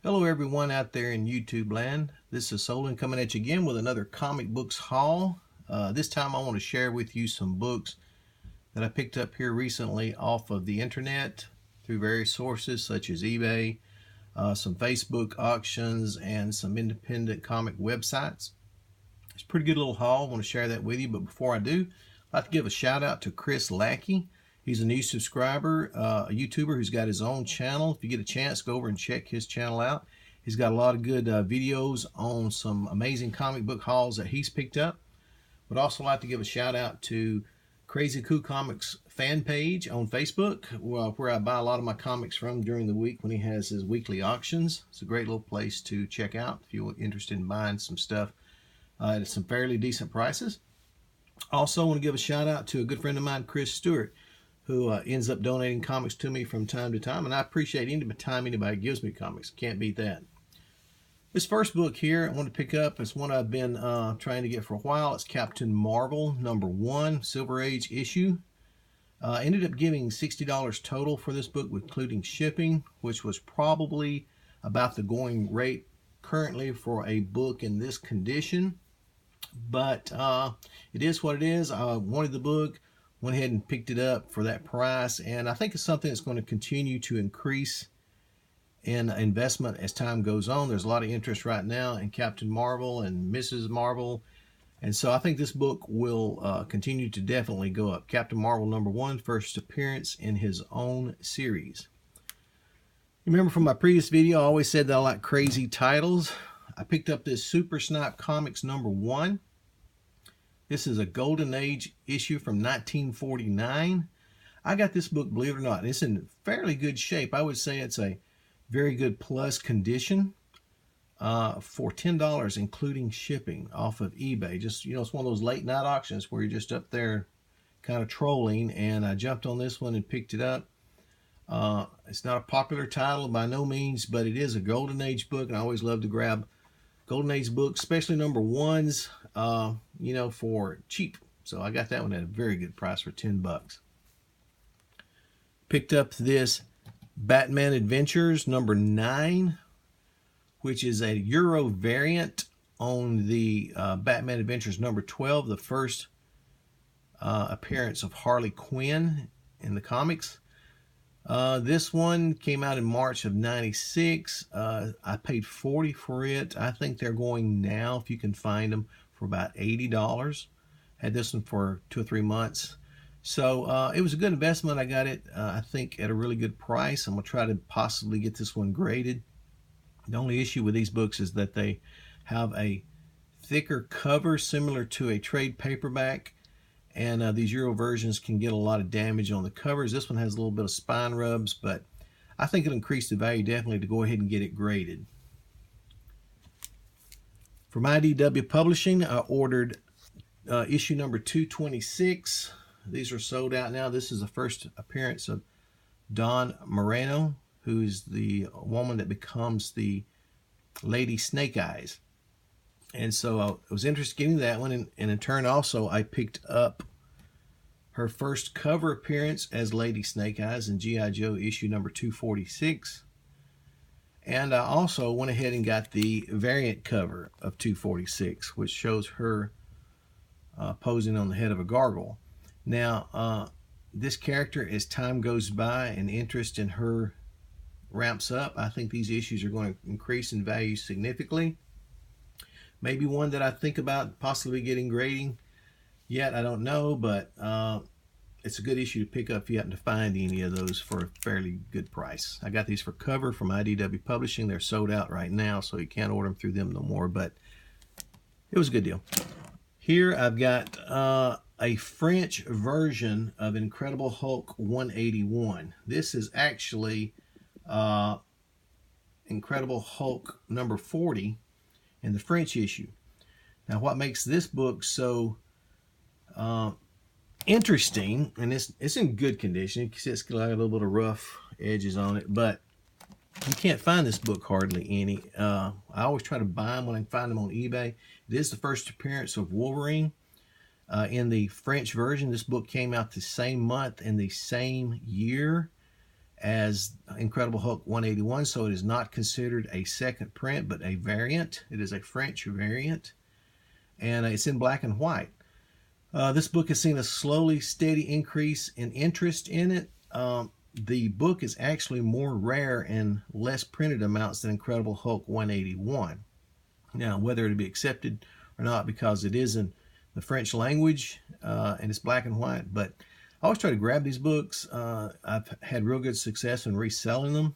Hello everyone out there in YouTube land. This is Solon coming at you again with another comic books haul. This time I want to share with you some books that I picked up here recently off of the internet through various sources such as eBay, some Facebook auctions, and some independent comic websites. It's a pretty good little haul. I want to share that with you, but before I do, I'd like to give a shout out to Chris Lackey. He's a new subscriber, a YouTuber who's got his own channel. If you get a chance, go over and check his channel out. He's got a lot of good videos on some amazing comic book hauls that he's picked up. Would also like to give a shout out to Crazy Cool Comics fan page on Facebook, where I buy a lot of my comics from during the week when he has his weekly auctions. It's a great little place to check out if you're interested in buying some stuff at some fairly decent prices. Also want to give a shout out to a good friend of mine, Chris Stewart, who ends up donating comics to me from time to time, and I appreciate any time anybody gives me comics. Can't beat that. This first book here I want to pick up is one I've been trying to get for a while. It's Captain Marvel #1 Silver Age issue. Ended up giving $60 total for this book, including shipping, which was probably about the going rate currently for a book in this condition. But it is what it is. I wanted the book, went ahead and picked it up for that price, and I think it's something that's going to continue to increase in investment as time goes on. There's a lot of interest right now in Captain Marvel and Mrs. Marvel, and so I think this book will continue to definitely go up. Captain Marvel #1, first appearance in his own series. Remember from my previous video, I always said that I like crazy titles. I picked up this Super Snipe Comics #1. This is a Golden Age issue from 1949. I got this book, believe it or not. It's in fairly good shape. I would say it's a very good plus condition for $10, including shipping off of eBay. Just, it's one of those late night auctions where you're just up there kind of trolling, and I jumped on this one and picked it up. It's not a popular title by no means, but it is a Golden Age book, and I always love to grab Golden Age books, especially #1s, for cheap. So I got that one at a very good price for $10. Picked up this Batman Adventures #9, which is a Euro variant on the Batman Adventures #12, the first appearance of Harley Quinn in the comics. This one came out in March of '96. I paid $40 for it. I think they're going now, if you can find them, for about $80. Had this one for 2 or 3 months. So it was a good investment. I got it, I think, at a really good price. I'm going to try to possibly get this one graded. The only issue with these books is that they have a thicker cover similar to a trade paperback. And these Euro versions can get a lot of damage on the covers. This one has a little bit of spine rubs, but I think it'll increase the value definitely to go ahead and get it graded. From IDW Publishing, I ordered issue number 226. These are sold out now. This is the first appearance of Dawn Moreno, who's the woman that becomes the Lady Snake Eyes. And so I was interested in getting that one, and in turn also I picked up her first cover appearance as Lady Snake Eyes in G.I. Joe issue number 246. And I also went ahead and got the variant cover of 246, which shows her posing on the head of a gargoyle. Now, this character, as time goes by and interest in her ramps up, I think these issues are going to increase in value significantly. Maybe one that I think about possibly getting grading yet. I don't know, but it's a good issue to pick up if you happen to find any of those for a fairly good price. I got these for cover from IDW Publishing. They're sold out right now, so you can't order them through them no more, but it was a good deal. Here I've got a French version of Incredible Hulk 181. This is actually Incredible Hulk #40 in the French issue. Now, what makes this book so interesting, and it's in good condition. You can see it's got a little bit of rough edges on it, but you can't find this book hardly any. I always try to buy them when I can find them on eBay. It is the first appearance of Wolverine in the French version. This book came out the same month and the same year as Incredible Hulk 181, so it is not considered a second print, but a variant. It is a French variant, and it's in black and white. This book has seen a slowly steady increase in interest in it. The book is actually more rare and less printed amounts than Incredible Hulk 181. Now, whether it'll be accepted or not, because it is in the French language and it's black and white, but I always try to grab these books. I've had real good success in reselling them.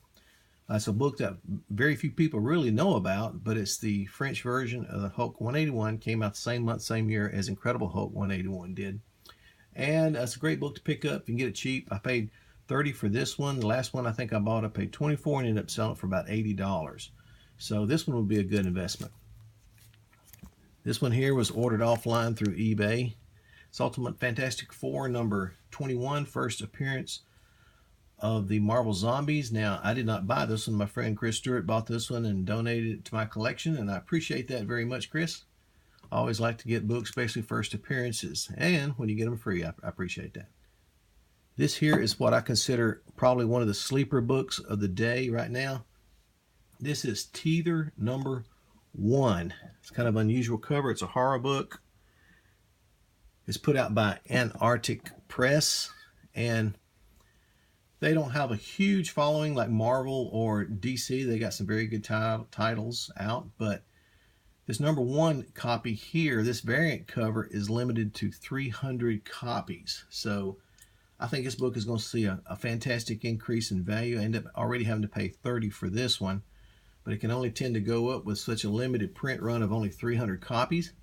It's a book that very few people really know about, but it's the French version of the Hulk 181. Came out the same month, same year as Incredible Hulk 181 did. And it's a great book to pick up. You can get it cheap. I paid $30 for this one. The last one I think I bought, I paid $24 and ended up selling it for about $80. So this one would be a good investment. This one here was ordered offline through eBay. It's Ultimate Fantastic Four number 21, first appearance of the Marvel Zombies. Now, I did not buy this one. My friend Chris Stewart bought this one and donated it to my collection, and I appreciate that very much, Chris. I always like to get books, especially first appearances, and when you get them free, I appreciate that. This here is what I consider probably one of the sleeper books of the day right now. This is Teether number 1. It's kind of unusual cover. It's a horror book. It's put out by Antarctic Press, and they don't have a huge following like Marvel or DC. They got some very good titles out, but this number 1 copy here, this variant cover, is limited to 300 copies. So I think this book is going to see a fantastic increase in value. I end up already having to pay $30 for this one, but it can only tend to go up with such a limited print run of only 300 copies.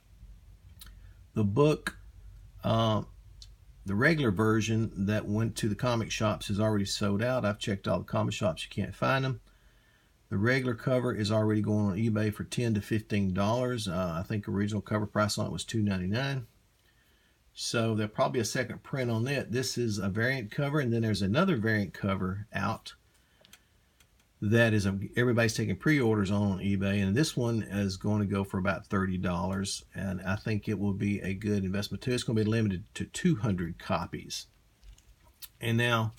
The book, the regular version that went to the comic shops is already sold out. I've checked all the comic shops. You can't find them. The regular cover is already going on eBay for $10 to $15. I think original cover price on it was $2.99. So there'll probably be a second print on that. This is a variant cover, and then there's another variant cover out that is everybody's taking pre-orders on eBay, and this one is going to go for about $30, and I think it will be a good investment too. It's going to be limited to 200 copies. And now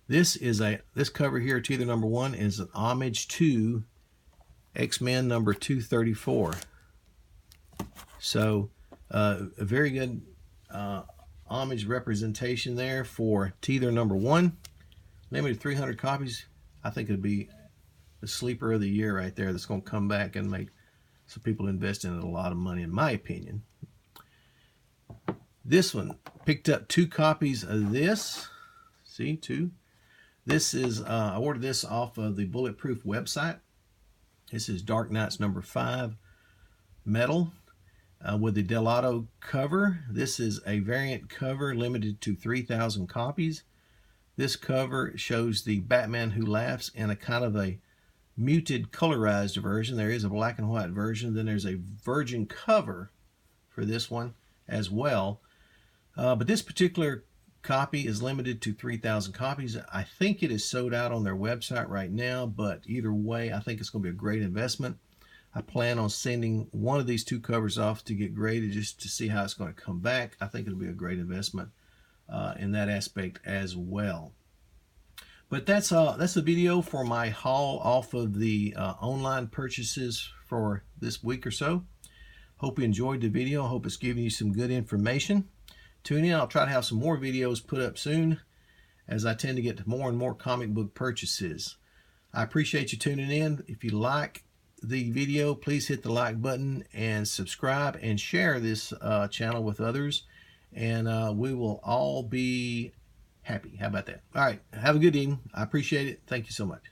this cover here, Teether number 1, is an homage to X-Men number 234. So a very good homage representation there for Teether number 1. Limited 300 copies. I think it'd be the sleeper of the year right there, that's going to come back and make some people invest in it a lot of money, in my opinion. This one, picked up 2 copies of this. See, 2. This is, I ordered this off of the Bulletproof website. This is Dark Knights number 5 metal with the dell'otto cover. This is a variant cover limited to 3,000 copies. This cover shows the Batman Who Laughs in a kind of a muted colorized version. There is a black and white version. Then there's a virgin cover for this one as well. But this particular copy is limited to 3,000 copies. I think it is sold out on their website right now, but either way, I think it's going to be a great investment. I plan on sending one of these 2 covers off to get graded just to see how it's going to come back. I think it'll be a great investment in that aspect as well. But that's the video for my haul off of the online purchases for this week or so. Hope you enjoyed the video. I hope it's giving you some good information. Tune in. I'll try to have some more videos put up soon, as I tend to get more and more comic book purchases. I appreciate you tuning in. If you like the video, please hit the like button and subscribe and share this channel with others, and we will all be happy. How about that? All right. Have a good evening. I appreciate it. Thank you so much.